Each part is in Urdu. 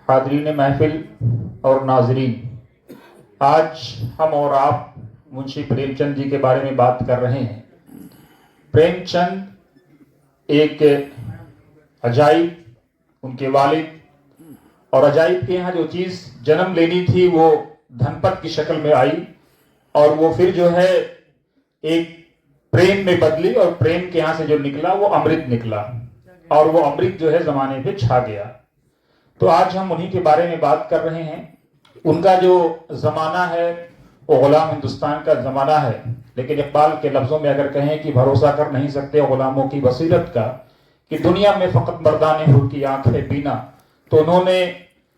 حاضرین محفل اور ناظرین، آج ہم اور آپ منشی پریم چند جی کے بارے میں بات کر رہے ہیں۔ پریم چند ایک عجائب، ان کے والد اور عجائب کے یہاں جو چیز جنم لینی تھی وہ دھن پت کی شکل میں آئی، اور وہ پھر جو ہے ایک پریم میں بدلی، اور پریم کے یہاں سے جو نکلا وہ امرت نکلا، اور وہ امرت جو ہے زمانے پہ چھا گیا۔ تو آج ہم انہی کے بارے میں بات کر رہے ہیں۔ ان کا جو زمانہ ہے وہ غلام ہندوستان کا زمانہ ہے، لیکن اقبال کے لفظوں میں اگر کہیں کہ بھروسہ کر نہیں سکتے غلاموں کی بصیرت کا کہ دنیا میں فقط مردان حر کی آنکھیں بینا، تو انہوں نے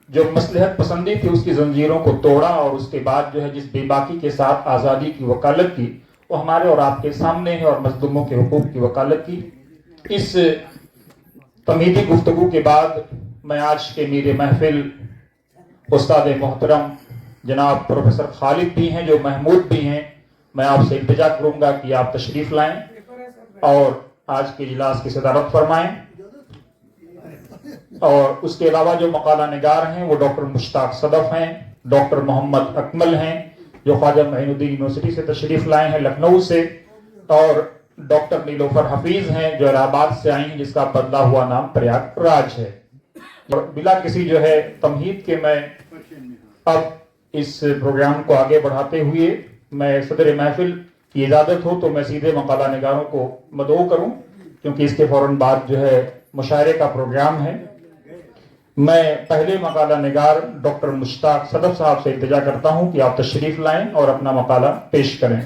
جو مصلحت پسندی تھی اس کی زنجیروں کو توڑا، اور اس کے بعد جو ہے جس بے باکی کے ساتھ آزادی کی وکالت کی وہ ہمارے اور آپ کے سامنے ہے، اور مظلوموں کے حقوق کی وکالت کی۔ اس تمہیدی گفتگو کے بعد میں آج کے میر محفل استاد محترم جناب پروفیسر خالد بھی ہیں جو محمود بھی ہیں، میں آپ سے التجا کروں گا کہ آپ تشریف لائیں اور آج کے اجلاس کی صدارت فرمائیں۔ اور اس کے علاوہ جو مقالہ نگار ہیں وہ ڈاکٹر مشتاق صدف ہیں، ڈاکٹر محمد اکمل ہیں جو خواجہ معین الدین یونیورسٹی سے تشریف لائے ہیں لکھنؤ سے، اور ڈاکٹر نیلوفر حفیظ ہیں جو الہ آباد سے آئی ہیں جس کا بدلا ہوا نام پریاگ راج ہے۔ اور بلا کسی جو ہے تمہید کے میں اب اس پروگرام کو آگے بڑھاتے ہوئے میں صدر محفل کی اجازت ہو تو میں سیدھے مقالہ نگاروں کو مدعو کروں، کیونکہ اس کے فوراً بعد جو ہے مشاعرے کا پروگرام ہے۔ میں پہلے مقالہ نگار ڈاکٹر مشتاق صدف صاحب سے التجا کرتا ہوں کہ آپ تشریف لائیں اور اپنا مقالہ پیش کریں۔